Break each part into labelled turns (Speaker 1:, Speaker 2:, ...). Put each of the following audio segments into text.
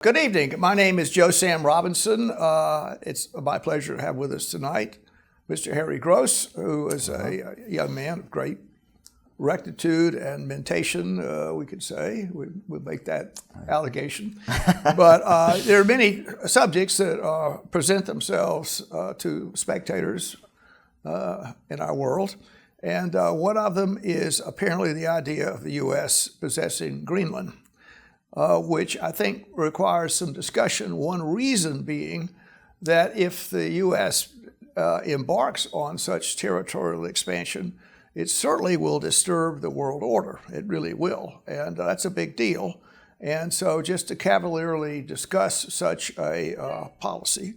Speaker 1: Good evening. My name is Joe Sam Robinson. It's my pleasure to have with us tonight Mr. Harry Gross, who is a young man of great rectitude and mentation, we could say. We'll make that allegation. But there are many subjects that present themselves to spectators in our world. And one of them is apparently the idea of the U.S. possessing Greenland. Which I think requires some discussion. One reason being that if the U.S. Embarks on such territorial expansion, it certainly will disturb the world order. It really will, and that's a big deal. And so just to cavalierly discuss such a policy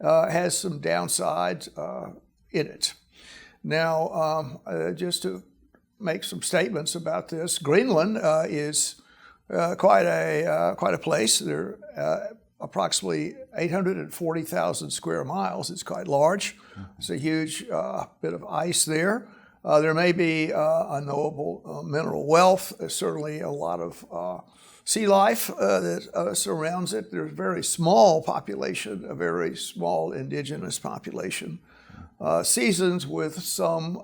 Speaker 1: has some downsides in it. Now, just to make some statements about this, Greenland is quite a place. There are approximately 840,000 square miles. It's quite large. It's a huge bit of ice there. There may be unknowable mineral wealth. There's certainly a lot of sea life that surrounds it. There's a very small population, a very small indigenous population. Seasons with some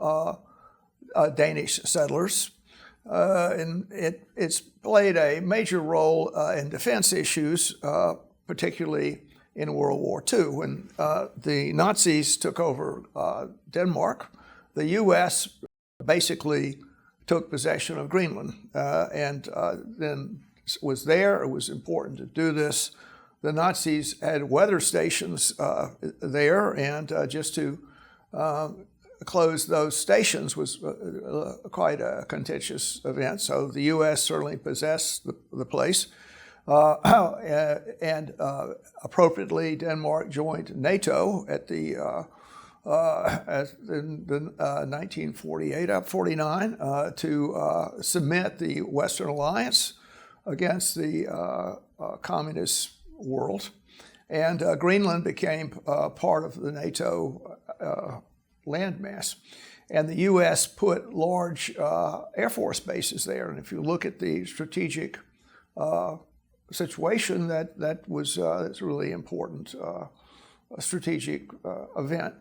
Speaker 1: Danish settlers. And it's played a major role in defense issues, particularly in World War II. When the Nazis took over Denmark, the U.S. basically took possession of Greenland and then was there. It was important to do this. The Nazis had weather stations there, and just to close those stations was quite a contentious event. So the U.S. certainly possessed the place. And appropriately, Denmark joined NATO at the 1948-49 to cement the Western Alliance against the communist world. And Greenland became part of the NATO landmass. And the U.S. put large Air Force bases there. And if you look at the strategic situation, that was it's a really important strategic event.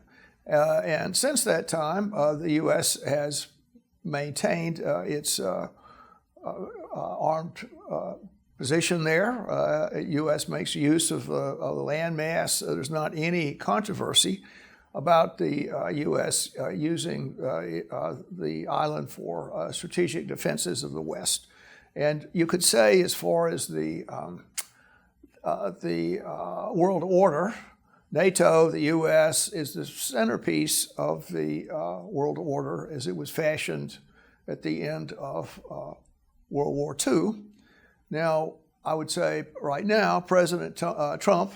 Speaker 1: And since that time, the U.S. has maintained its armed position there. U.S. makes use of the landmass. There's not any controversy about the U.S. using the island for strategic defenses of the West. And you could say, as far as the world order, NATO, the U.S., is the centerpiece of the world order as it was fashioned at the end of World War II. Now, I would say right now, President Trump,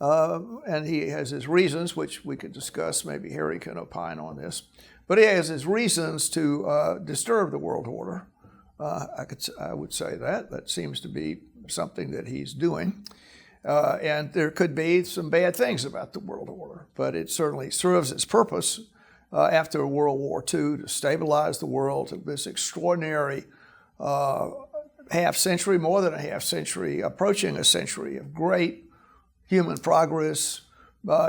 Speaker 1: and he has his reasons, which we could discuss. Maybe Harry can opine on this. But he has his reasons to disturb the world order. I would say that seems to be something that he's doing. And there could be some bad things about the world order, but it certainly serves its purpose after World War II to stabilize the world. This extraordinary half century, more than a half century, approaching a century of great human progress.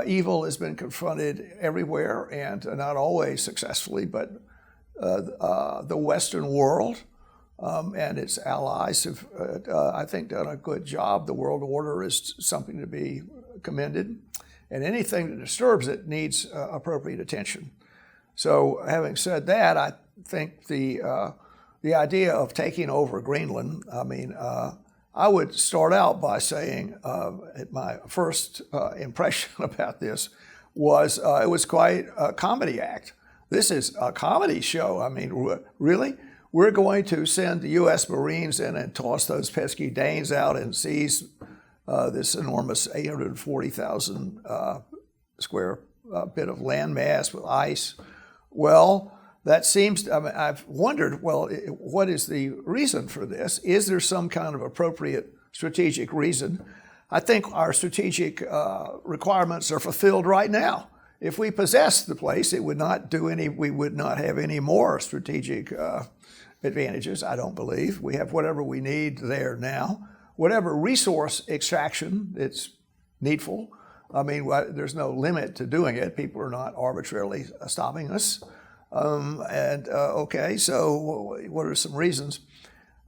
Speaker 1: Evil has been confronted everywhere, and not always successfully, but the Western world and its allies have, I think, done a good job. The world order is something to be commended, and anything that disturbs it needs appropriate attention. So having said that, I think the idea of taking over Greenland, I would start out by saying my first impression about this was it was quite a comedy act. This is a comedy show. Really? We're going to send the U.S. Marines in and toss those pesky Danes out and seize this enormous 840,000 square bit of landmass with ice. Well, that seems, I've wondered, what is the reason for this? Is there some kind of appropriate strategic reason? I think our strategic requirements are fulfilled right now. If we possessed the place, it would not do any. We would not have any more strategic advantages. I don't believe we have whatever we need there now. whatever resource extraction that's needful. I mean, there's no limit to doing it. People are not arbitrarily stopping us. Okay, so what are some reasons?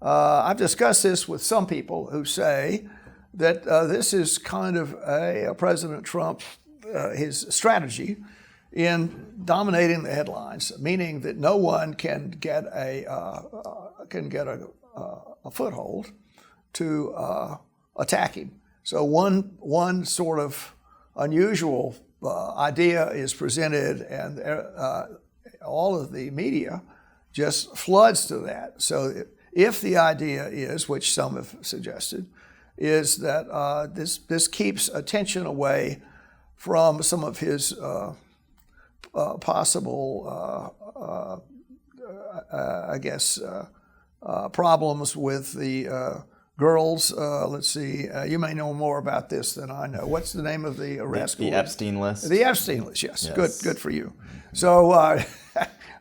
Speaker 1: I've discussed this with some people who say that this is kind of President Trump, his strategy in dominating the headlines, meaning that no one can get a foothold to attack him. So one sort of unusual idea is presented, and all of the media just floods to that. So if the idea is, which some have suggested, is that this keeps attention away from some of his possible, problems with the girls. Let's see, you may know more about this than I know. What's the name of the arrest?
Speaker 2: The Epstein list.
Speaker 1: The Epstein list, yes. Good for you. So I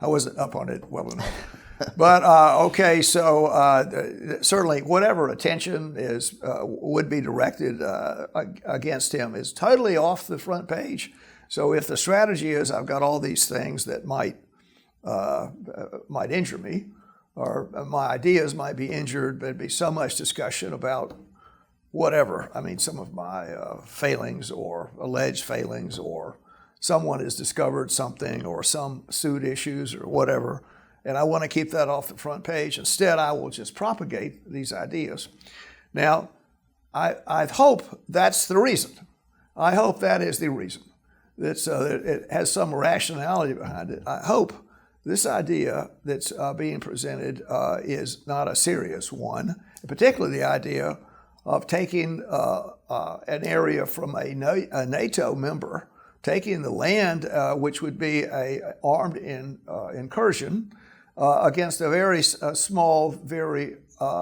Speaker 1: wasn't up on it well enough. But okay, so certainly whatever attention is would be directed against him is totally off the front page. So if the strategy is I've got all these things that might injure me, or my ideas might be injured, there'd be so much discussion about whatever. I mean, some of my failings or alleged failings, or someone has discovered something, or some suit issues or whatever. And I want to keep that off the front page. Instead, I will just propagate these ideas. Now, I hope that's the reason. I hope that is the reason. That it has some rationality behind it. I hope this idea that's being presented is not a serious one, particularly the idea of taking an area from a NATO member, taking the land, which would be a armed incursion, against a very small, very,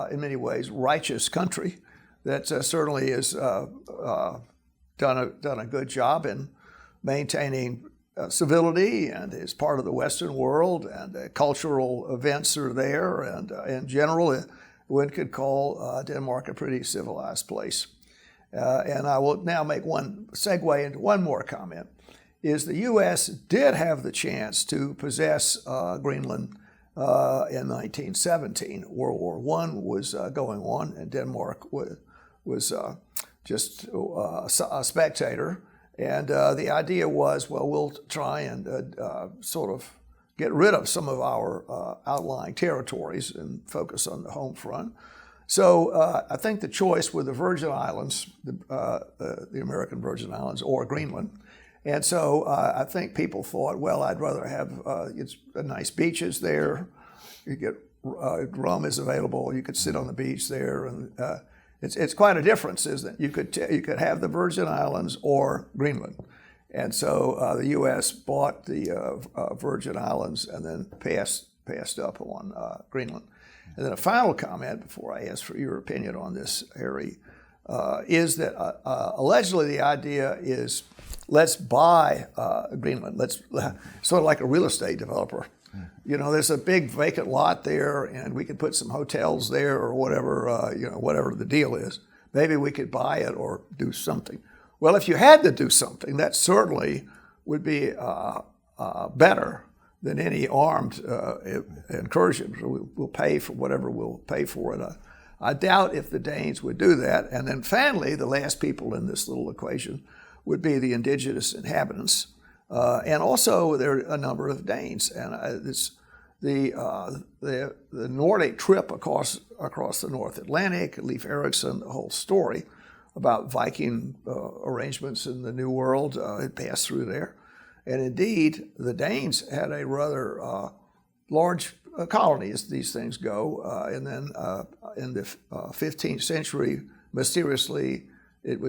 Speaker 1: in many ways, righteous country that certainly has done a good job in maintaining civility and is part of the Western world, and cultural events are there, and in general, one could call Denmark a pretty civilized place. And I will now make one segue into one more comment, is the U.S. did have the chance to possess Greenland in 1917. World War I was going on, and Denmark was just a spectator. And the idea was, well, we'll try and sort of get rid of some of our outlying territories and focus on the home front. So I think the choice were the Virgin Islands, the American Virgin Islands, or Greenland. And so I think people thought, well, I'd rather have it's nice beaches there. You get rum is available. You could sit on the beach there, and it's quite a difference, isn't it? You could have the Virgin Islands or Greenland. And so the U.S. bought the Virgin Islands and then passed up on Greenland. And then a final comment before I ask for your opinion on this, Harry, is that allegedly the idea is, let's buy Greenland. Let's sort of like a real estate developer. You know, there's a big vacant lot there, and we could put some hotels there or whatever. Whatever the deal is, maybe we could buy it or do something. Well, if you had to do something, that certainly would be better than any armed incursion. We'll pay for whatever we'll pay for it. I doubt if the Danes would do that. And then finally, the last people in this little equation would be the indigenous inhabitants. And also there are a number of Danes. And the Nordic trip across the North Atlantic, Leif Erikson, the whole story about Viking arrangements in the New World, it passed through there. And indeed, the Danes had a rather large colony, as these things go. And then in the 15th century, mysteriously, it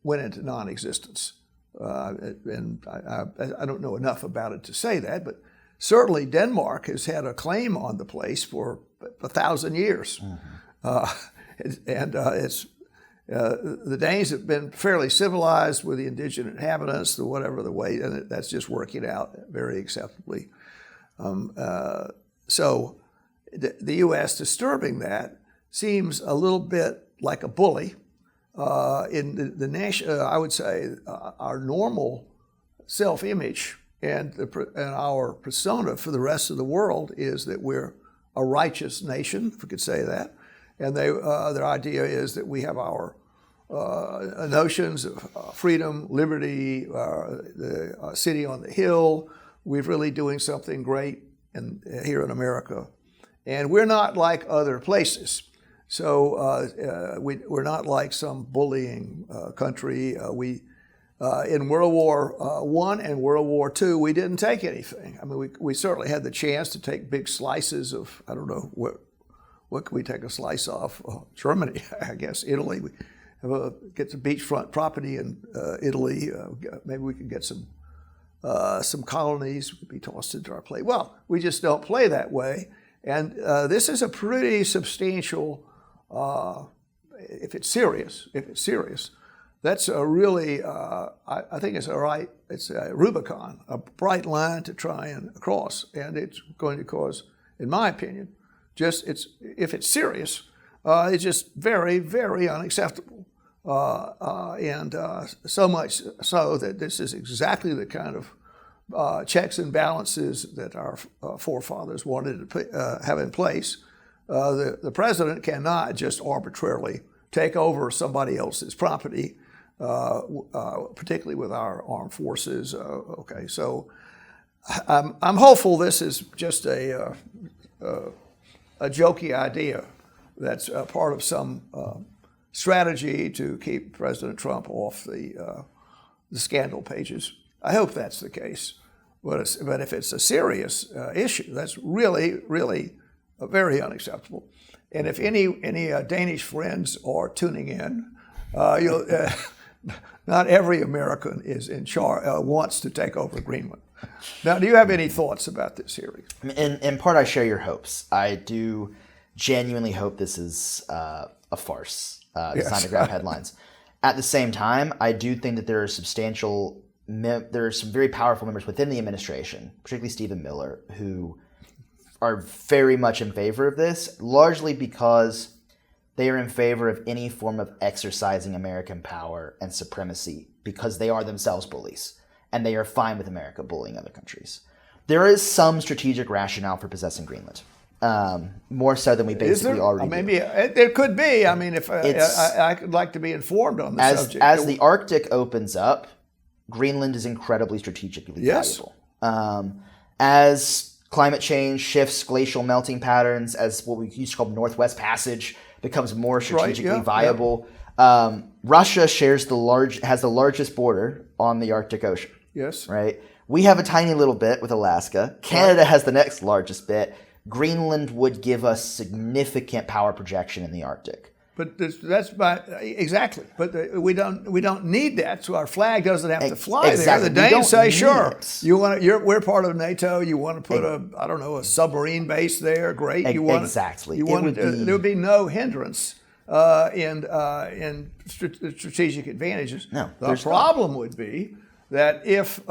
Speaker 1: went into non-existence. And I don't know enough about it to say that, but certainly Denmark has had a claim on the place for 1,000 years. Mm-hmm. The Danes have been fairly civilized with the indigenous inhabitants, whatever the way, and that's just working out very acceptably. So the U.S. disturbing that seems a little bit like a bully. In the national, I would say our normal self-image and our persona for the rest of the world is that we're a righteous nation, if we could say that. And their idea is that we have our notions of freedom, liberty, the city on the hill. We're really doing something great here in America. And we're not like other places. So we're not like some bullying country. In World War I and World War II, we didn't take anything. I mean, we certainly had the chance to take big slices of, I don't know, what could we take a slice off? Germany, I guess, Italy. We get some beachfront property in Italy. Maybe we could get some colonies would be tossed into our play. Well, we just don't play that way. And this is a pretty substantial, if it's serious, that's a really, I think it's it's a Rubicon, a bright line to try and cross. And it's going to cause, in my opinion, if it's serious, it's just very, very unacceptable. And so much so that this is exactly the kind of checks and balances that our forefathers wanted to have in place. The president cannot just arbitrarily take over somebody else's property, particularly with our armed forces. Okay, so I'm hopeful this is just a jokey idea that's part of some strategy to keep President Trump off the scandal pages. I hope that's the case. But if it's a serious issue, that's really, really very unacceptable. And if any Danish friends are tuning in, not every American is in charge, wants to take over Greenland. Now, do you have any thoughts about this hearing?
Speaker 2: In part, I share your hopes. I do genuinely hope this is a farce designed to grab headlines. At the same time, I do think that there are there are some very powerful members within the administration, particularly Stephen Miller, who are very much in favor of this, largely because they are in favor of any form of exercising American power and supremacy because they are themselves bullies, and they are fine with America bullying other countries. There is some strategic rationale for possessing Greenland, more so than we basically already do.
Speaker 1: Maybe there could be. I mean, if I'd like to be informed on the subject.
Speaker 2: As the Arctic opens up, Greenland is incredibly strategically valuable. As climate change shifts glacial melting patterns, as what we used to call Northwest Passage becomes more strategically viable. Russia has the largest border on the Arctic Ocean.
Speaker 1: Yes.
Speaker 2: Right? We have a tiny little bit with Alaska. Canada has the next largest bit. Greenland would give us significant power projection in the Arctic.
Speaker 1: But exactly. But we don't need that, so our flag doesn't have to fly there. The Danes say, "Sure, we're part of NATO. You want to put a submarine base there? Great. There would be no hindrance in strategic advantages.
Speaker 2: No,
Speaker 1: the problem would be that if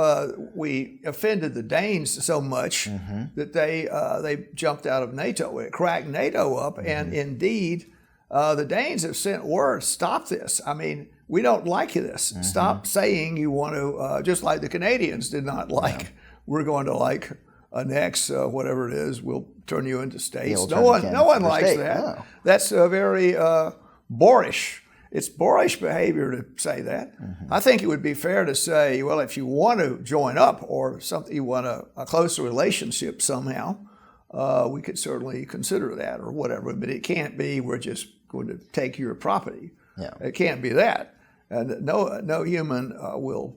Speaker 1: we offended the Danes so much that they jumped out of NATO, it cracked NATO up, and indeed. The Danes have sent word, stop this. I mean, we don't like this. Stop saying you want to, just like the Canadians did not like, we're going to annex whatever it is, we'll turn you into states. No one likes that. No. That's very boorish. It's boorish behavior to say that. I think it would be fair to say, well, if you want to join up or something, you want a closer relationship somehow, we could certainly consider that or whatever, but it can't be we're just going to take your property.
Speaker 2: Yeah.
Speaker 1: It can't be that. And no human will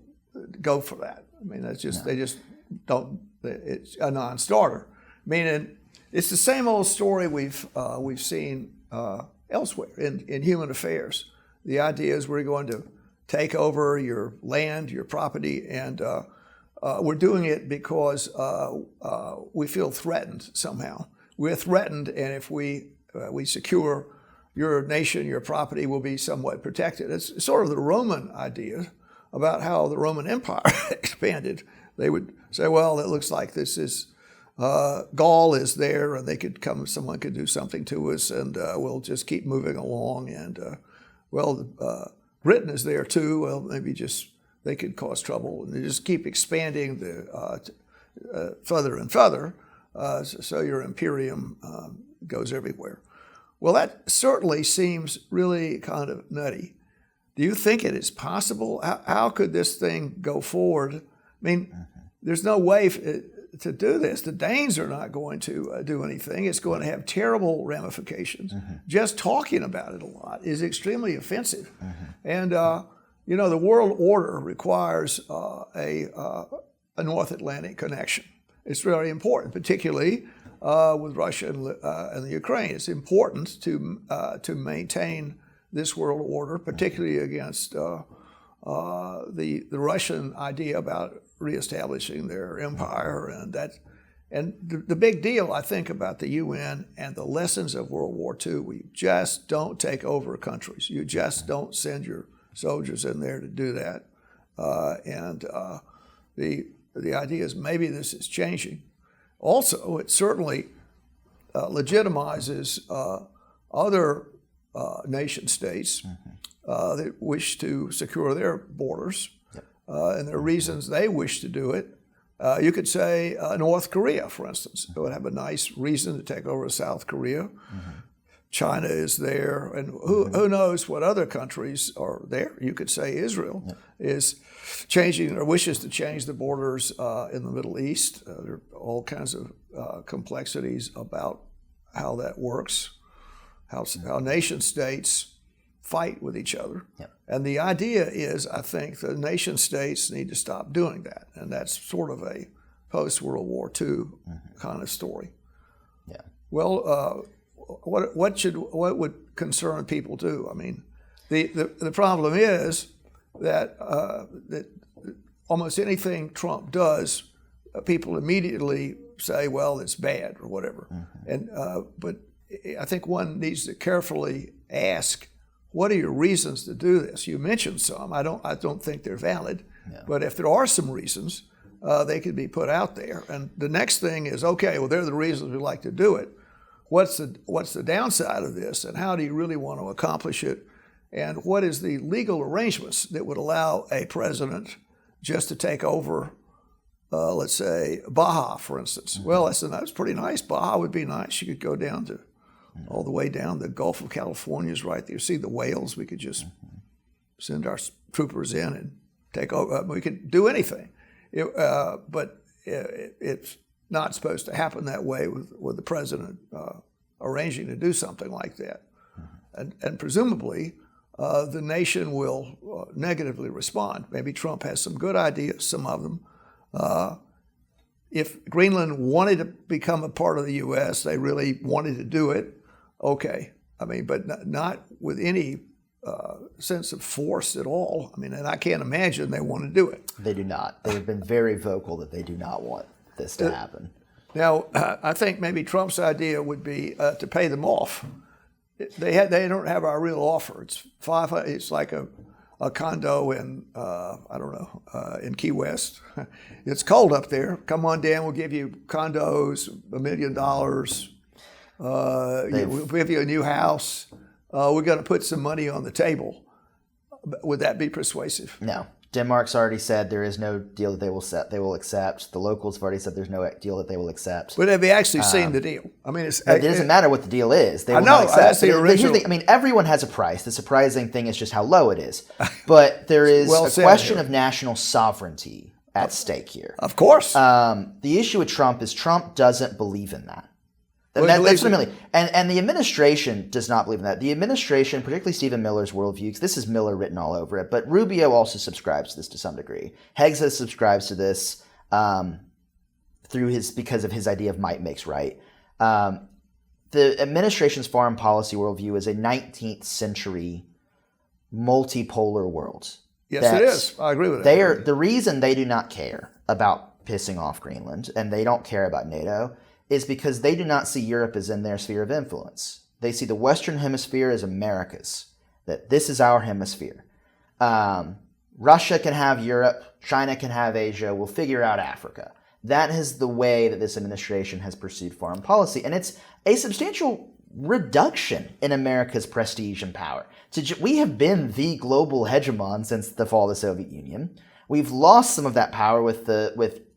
Speaker 1: go for that. I mean, they just don't, it's a non-starter. I mean, it's the same old story we've seen elsewhere in human affairs. The idea is we're going to take over your land, your property, and we're doing it because we feel threatened somehow. We're threatened, and if we secure your nation, your property will be somewhat protected. It's sort of the Roman idea about how the Roman Empire expanded. They would say, well, it looks like this is Gaul is there, and they could come. Someone could do something to us, and we'll just keep moving along. And Britain is there too. Well, maybe just they could cause trouble, and they just keep expanding further and further. So your imperium goes everywhere. Well, that certainly seems really kind of nutty. Do you think it is possible? How could this thing go forward? I mean, there's no way to do this. The Danes are not going to do anything. It's going to have terrible ramifications. Just talking about it a lot is extremely offensive. And, the world order requires a North Atlantic connection. It's very important, particularly with Russia and the Ukraine. It's important to maintain this world order, particularly against the Russian idea about reestablishing their empire, and the big deal I think about the UN and the lessons of World War II. We just don't take over countries. You just don't send your soldiers in there to do that. The idea is maybe this is changing. Also, it certainly legitimizes other nation states that wish to secure their borders, and there are reasons they wish to do it. You could say North Korea, for instance, would have a nice reason to take over South Korea. China is there, and who knows what other countries are there. You could say Israel is changing or wishes to change the borders in the Middle East. There are all kinds of complexities about how that works, how nation states fight with each other. And the idea is, I think, the nation states need to stop doing that, and that's sort of a post-World War II kind of story. Well, what would concerned people do? I mean, the problem is that that almost anything Trump does, people immediately say, well, it's bad or whatever. And but I think one needs to carefully ask, what are your reasons to do this? You mentioned some. I don't think they're valid. But if there are some reasons, they could be put out there. And the next thing is, okay, well, they're the reasons we like to do it. What's the downside of this, and how do you really want to accomplish it? And what is the legal arrangements that would allow a president just to take over, let's say, Baja, for instance? Well, that's pretty nice. Baja would be nice. You could go down to all the way down. The Gulf of California is right there. See the whales? We could just send our troopers in and take over. We could do anything. But it's not supposed to happen that way with the president arranging to do something like that. And presumably, the nation will negatively respond. Maybe Trump has some good ideas, some of them. If Greenland wanted to become a part of the U.S., they really wanted to do it, okay. I mean, but not with any sense of force at all. I mean, and I can't imagine they want to do it.
Speaker 2: They do not. They have been very vocal that they do not want this to happen.
Speaker 1: Now, I think maybe Trump's idea would be to pay them off. They don't have our real offer. It's $500. It's like a condo in in Key West. It's cold up there. Come on down. We'll give you condos, $1 million. We'll give you a new house. We're going to put some money on the table. Would that be persuasive?
Speaker 2: No. Denmark's already said there is no deal that they will accept. The locals have already said there's no deal that they will accept.
Speaker 1: But have they actually seen the deal? I mean, it
Speaker 2: doesn't matter what the deal is. They will
Speaker 1: not
Speaker 2: accept.
Speaker 1: That's the original.
Speaker 2: I mean, everyone has a price. The surprising thing is just how low it is. But there is a question of national sovereignty at stake here.
Speaker 1: Of course.
Speaker 2: The issue with Trump is Trump doesn't believe in that. That's what I mean. And the administration does not believe in that. The administration, particularly Stephen Miller's worldview, because this is Miller written all over it, but Rubio also subscribes to this to some degree. Hegseth subscribes to this because of his idea of might makes right. The administration's foreign policy worldview is a 19th century multipolar world.
Speaker 1: Yes, it is. I agree with that.
Speaker 2: The reason they do not care about pissing off Greenland and they don't care about NATO is because they do not see Europe as in their sphere of influence. They see the Western Hemisphere as America's, that this is our hemisphere. Russia can have Europe, China can have Asia, we'll figure out Africa. That is the way that this administration has pursued foreign policy. And it's a substantial reduction in America's prestige and power. We have been the global hegemon since the fall of the Soviet Union. We've lost some of that power with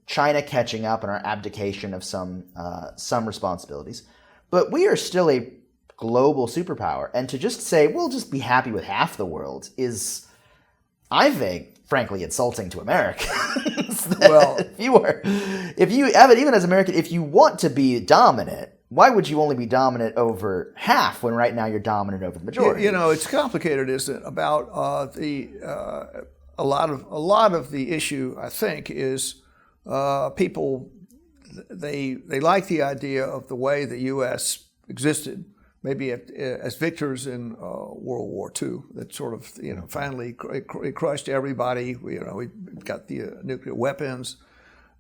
Speaker 2: China catching up and our abdication of some responsibilities. But we are still a global superpower. And to just say, we'll just be happy with half the world is, I think, frankly, insulting to Americans.
Speaker 1: Well,
Speaker 2: even as American, if you want to be dominant, why would you only be dominant over half when right now you're dominant over the majority?
Speaker 1: You know, it's complicated, isn't it? About a lot of the issue, I think, is people they like the idea of the way the U.S. existed, maybe as victors in World War II, that sort of finally crushed everybody. We got the nuclear weapons.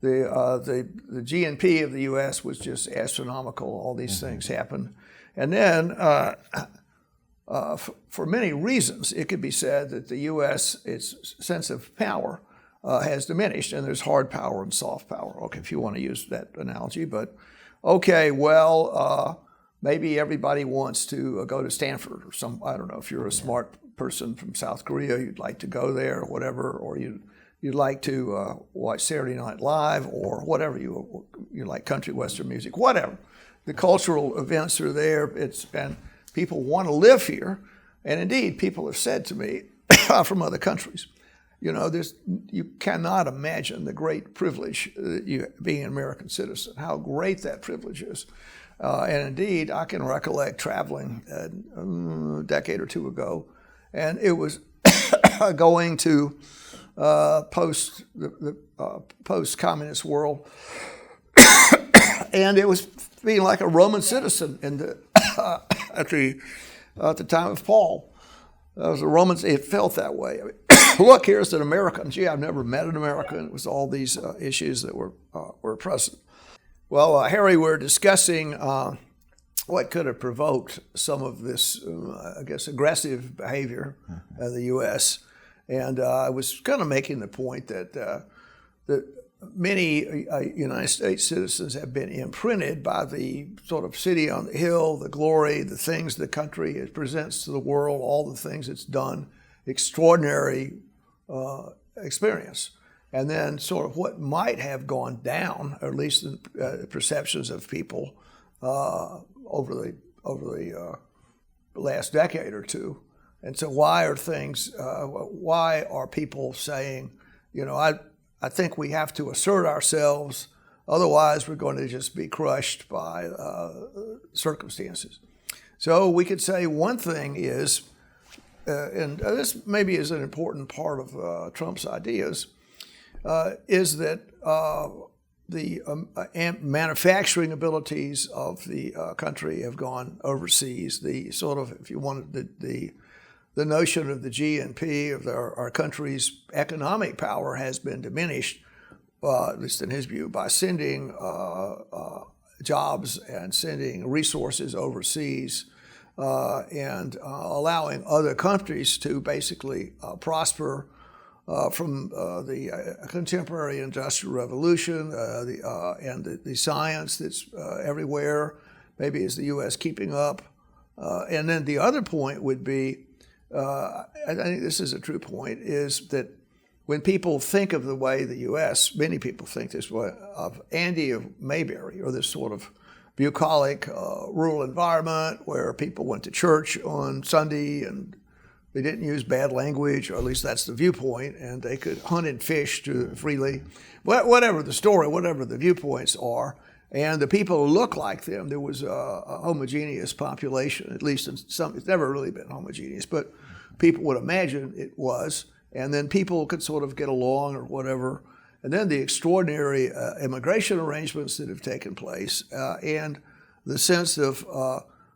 Speaker 1: The GNP of the U.S. was just astronomical. All these things happened. And then, for many reasons, it could be said that the U.S., its sense of power has diminished, and there's hard power and soft power, okay, if you want to use that analogy. But, okay, well, maybe everybody wants to go to Stanford or I don't know, if you're a smart person from South Korea, you'd like to go there or whatever, or you'd like to watch Saturday Night Live or whatever, you like country western music, whatever. The cultural events are there, and people want to live here. And indeed, people have said to me from other countries, you cannot imagine the great privilege being an American citizen, how great that privilege is. And indeed, I can recollect traveling a decade or two ago, and it was going to post-communist world, and it was being like a Roman citizen at the time of Paul. As a Roman, it felt that way. I mean, look, here's an American. Gee, I've never met an American. It was all these issues that were present. Well, Harry, we're discussing what could have provoked some of this, aggressive behavior of the U.S. And I was kind of making the point that many United States citizens have been imprinted by the sort of city on the hill, the glory, the things the country presents to the world, all the things it's done, extraordinary experience. And then sort of what might have gone down, or at least the perceptions of people over the last decade or two. And so why are people saying, I think we have to assert ourselves, otherwise we're going to just be crushed by circumstances. So we could say one thing is, and this maybe is an important part of Trump's ideas, is that the manufacturing abilities of the country have gone overseas. The sort of, if you wanted, the notion of the GNP of our country's economic power has been diminished, at least in his view, by sending jobs and sending resources overseas and allowing other countries to basically prosper from the contemporary industrial revolution and the science that's everywhere. Maybe is the U.S. keeping up? And then the other point would be, I think this is a true point, is that when people think of the way the U.S., many people think this way of Andy of Mayberry, or this sort of bucolic rural environment where people went to church on Sunday and they didn't use bad language, or at least that's the viewpoint, and they could hunt and fish freely. Whatever the story, whatever the viewpoints are, and the people who look like them, there was a homogeneous population, at least in some. It's never really been homogeneous, but people would imagine it was. And then people could sort of get along or whatever. And then the extraordinary immigration arrangements that have taken place, and the sense of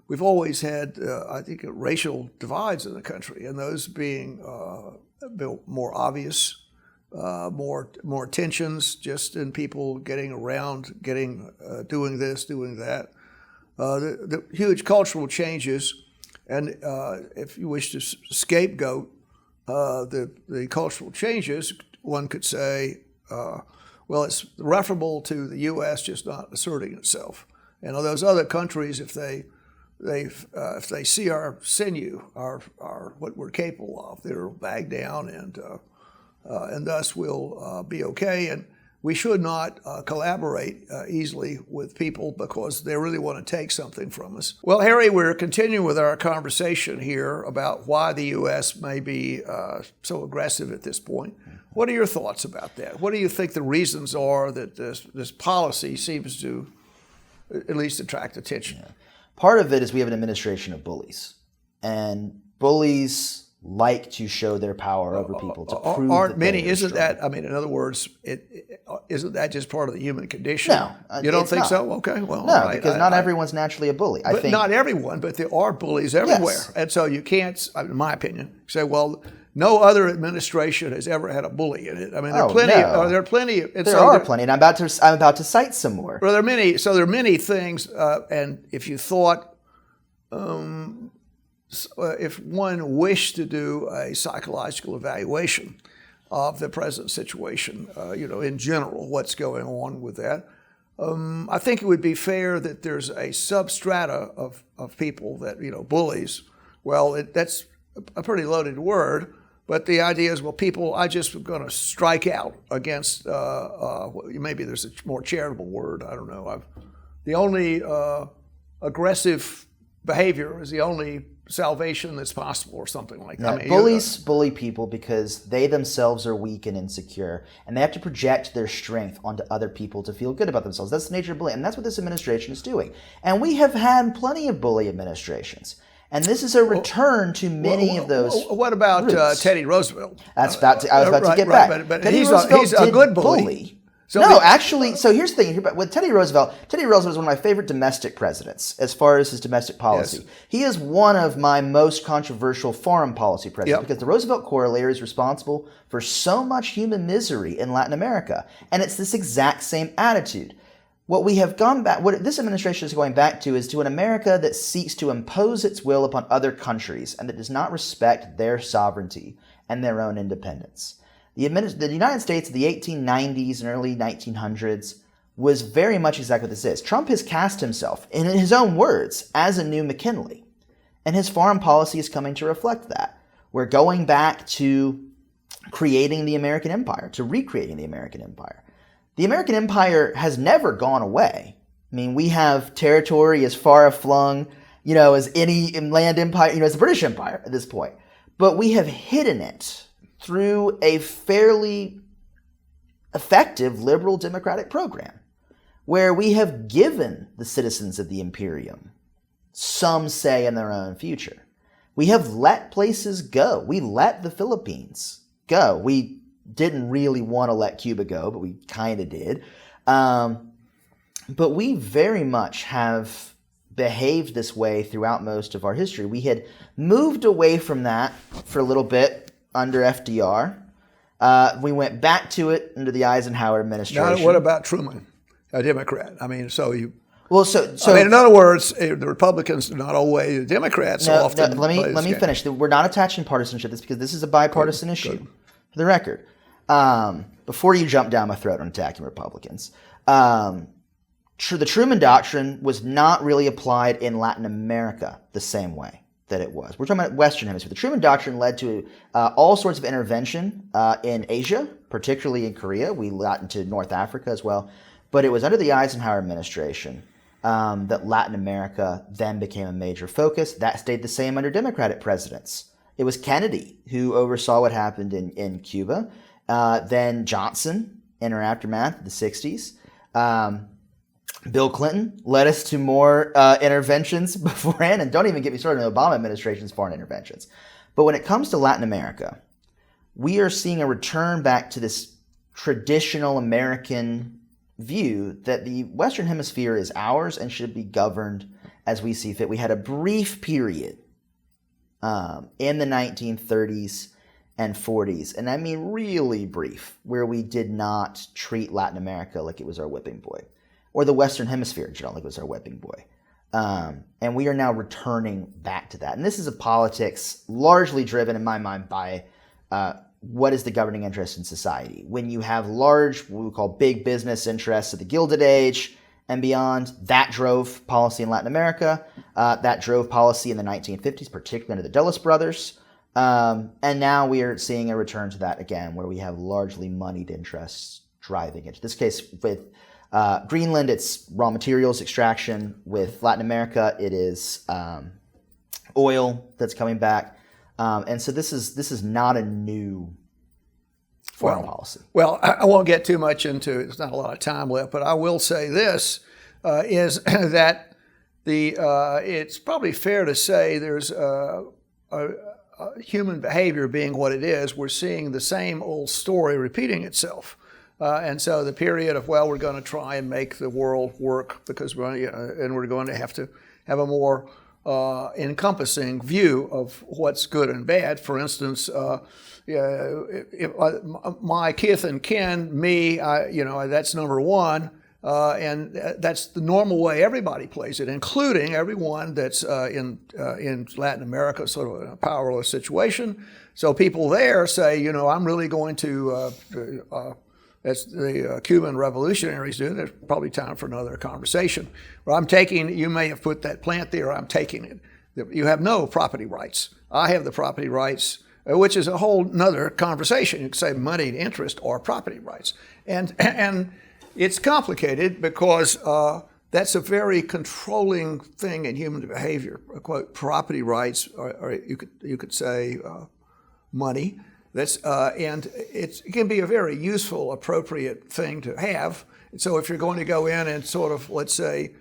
Speaker 1: we've always had, I think, racial divides in the country, and those being more obvious. More tensions just in people getting around, doing this, doing that. The huge cultural changes, and if you wish to scapegoat the cultural changes, one could say, Well, it's referable to the U.S. just not asserting itself. And those other countries, if they see our sinew, our what we're capable of, they'll back down, and thus we'll be okay. And we should not collaborate easily with people because they really want to take something from us. Well, Harry, we're continuing with our conversation here about why the U.S. may be so aggressive at this point. What are your thoughts about that? What do you think the reasons are that this policy seems to at least attract attention?
Speaker 2: Yeah. Part of it is we have an administration of bullies, and bullies like to show their power over people to prove
Speaker 1: aren't
Speaker 2: that
Speaker 1: many.
Speaker 2: they are
Speaker 1: Isn't
Speaker 2: strong.
Speaker 1: that? I mean, in other words, isn't that just part of the human condition?
Speaker 2: No,
Speaker 1: you don't
Speaker 2: it's
Speaker 1: think
Speaker 2: not.
Speaker 1: so? Okay, well,
Speaker 2: No,
Speaker 1: all right.
Speaker 2: because not everyone's naturally a bully. I
Speaker 1: But
Speaker 2: think
Speaker 1: not everyone, but there are bullies everywhere,
Speaker 2: Yes.
Speaker 1: and so you can't, in my opinion, say, well, no other administration has ever had a bully in it. I mean, there are
Speaker 2: Oh,
Speaker 1: plenty.
Speaker 2: no.
Speaker 1: There are plenty. And
Speaker 2: there
Speaker 1: so
Speaker 2: are plenty, and I'm about to cite some more.
Speaker 1: Well, there are many. So there are many things, and if you thought. If one wished to do a psychological evaluation of the present situation, in general, what's going on with that, I think it would be fair that there's a substrata of people that, bullies. Well, that's a pretty loaded word, but the idea is, well, people, I just going to strike out against, maybe there's a more charitable word, I don't know. The only aggressive behavior is the only salvation that's possible, or something like that.
Speaker 2: No, bullies bully people because they themselves are weak and insecure, and they have to project their strength onto other people to feel good about themselves. That's the nature of bullying, and that's what this administration is doing. And we have had plenty of bully administrations, and this is a return to many of those.
Speaker 1: What about Teddy Roosevelt?
Speaker 2: I was about to get back.
Speaker 1: But
Speaker 2: Teddy
Speaker 1: he's
Speaker 2: Roosevelt
Speaker 1: a
Speaker 2: did
Speaker 1: good bully. So
Speaker 2: actually, so here's the thing. With Teddy Roosevelt was one of my favorite domestic presidents as far as his domestic policy.
Speaker 1: Yes.
Speaker 2: He is one of my most controversial foreign policy presidents because the Roosevelt correlator is responsible for so much human misery in Latin America. And it's this exact same attitude. What this administration is going back to is to an America that seeks to impose its will upon other countries and that does not respect their sovereignty and their own independence. The United States of the 1890s and early 1900s was very much exactly what this is. Trump has cast himself, in his own words, as a new McKinley. And his foreign policy is coming to reflect that. We're going back to creating the American empire, to recreating the American empire. The American empire has never gone away. I mean, we have territory as far aflung, as any land empire, as the British Empire at this point. But we have hidden it through a fairly effective liberal democratic program where we have given the citizens of the Imperium some say in their own future. We have let places go. We let the Philippines go. We didn't really want to let Cuba go, but we kind of did. But we very much have behaved this way throughout most of our history. We had moved away from that for a little bit under FDR. We went back to it under the Eisenhower administration.
Speaker 1: Now, what about Truman, a Democrat? I mean, so you.
Speaker 2: Well, so
Speaker 1: in other words, the Republicans do not obey the Democrats often.
Speaker 2: Let me finish. We're not attaching partisanship because this is a bipartisan issue.
Speaker 1: Good.
Speaker 2: For the record, before you jump down my throat on attacking Republicans, the Truman Doctrine was not really applied in Latin America the same way that it was. We're talking about Western Hemisphere. The Truman Doctrine led to all sorts of intervention in Asia, particularly in Korea. We got into North Africa as well. But it was under the Eisenhower administration that Latin America then became a major focus. That stayed the same under Democratic presidents. It was Kennedy who oversaw what happened in Cuba. Then Johnson in our aftermath of the 60s. Bill Clinton led us to more interventions beforehand, and don't even get me started on the Obama administration's foreign interventions. But when it comes to Latin America, we are seeing a return back to this traditional American view that the Western Hemisphere is ours and should be governed as we see fit. We had a brief period in the 1930s and 40s, and I mean really brief, where we did not treat Latin America like it was our whipping boy, or the Western Hemisphere in general like it was our whipping boy. And we are now returning back to that. And this is a politics largely driven, in my mind, by what is the governing interest in society? When you have large, what we call big business interests of the Gilded Age and beyond, that drove policy in Latin America. That drove policy in the 1950s, particularly under the Dulles brothers. And now we are seeing a return to that again, where we have largely moneyed interests driving it. In this case, with Greenland, it's raw materials extraction. With Latin America, it is oil that's coming back. And so this is not a new foreign policy.
Speaker 1: Well, I won't get too much into it. There's not a lot of time left, but I will say this, is that it's probably fair to say there's human behavior being what it is. We're seeing the same old story repeating itself. And so the period of, well, we're going to try and make the world work because we're going to have a more encompassing view of what's good and bad. For instance, my kith and kin, me, that's number one, and that's the normal way everybody plays it, including everyone that's in Latin America, sort of in a powerless situation. So people there say, I'm really going to. As the Cuban revolutionaries do. There's probably time for another conversation. Well, you may have put that plant there, I'm taking it. You have no property rights. I have the property rights, which is a whole nother conversation. You could say moneyed interest or property rights. And it's complicated because that's a very controlling thing in human behavior. Quote, property rights, or you could say money. And it can be a very useful, appropriate thing to have. And so if you're going to go in and sort of, let's say,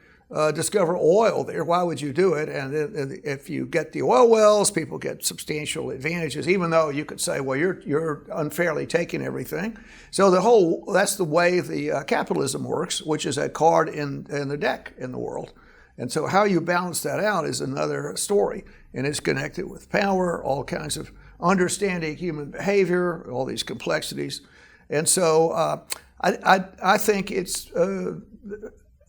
Speaker 1: discover oil there, why would you do it? And if you get the oil wells, people get substantial advantages, even though you could say, well, you're unfairly taking everything. So that's the way the capitalism works, which is a card in the deck in the world. And so how you balance that out is another story. And it's connected with power, all kinds of understanding human behavior, all these complexities. And so I think it's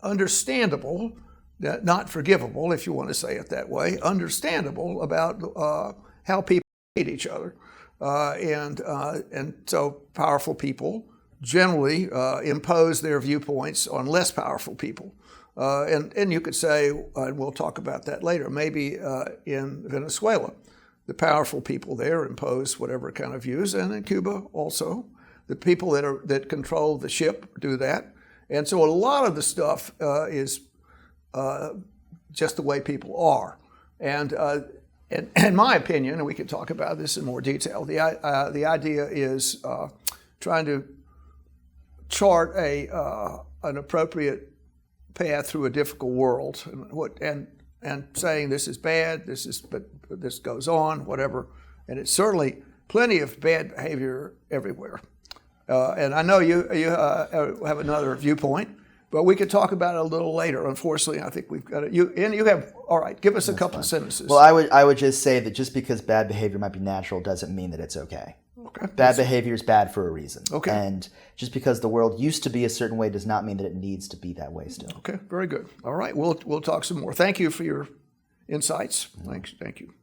Speaker 1: understandable, not forgivable, if you want to say it that way, understandable about how people hate each other. And so powerful people generally impose their viewpoints on less powerful people. And you could say, and we'll talk about that later, maybe in Venezuela, the powerful people there impose whatever kind of views, and in Cuba also. The people that control the ship do that. And so a lot of the stuff is just the way people are. And in my opinion, and we can talk about this in more detail, the idea is trying to chart an appropriate path through a difficult world, and saying this is bad, but this goes on, whatever. And it's certainly plenty of bad behavior everywhere. And I know you have another viewpoint, but we could talk about it a little later. Unfortunately, I think we've got it. You have, all right, give us a couple of sentences.
Speaker 2: Well, I would just say that just because bad behavior might be natural doesn't mean that it's okay.
Speaker 1: Okay.
Speaker 2: Bad behavior is bad for a reason.
Speaker 1: Okay.
Speaker 2: And just because the world used to be a certain way does not mean that it needs to be that way still.
Speaker 1: Okay, very good. All right, we'll talk some more. Thank you for your insights. Thank you.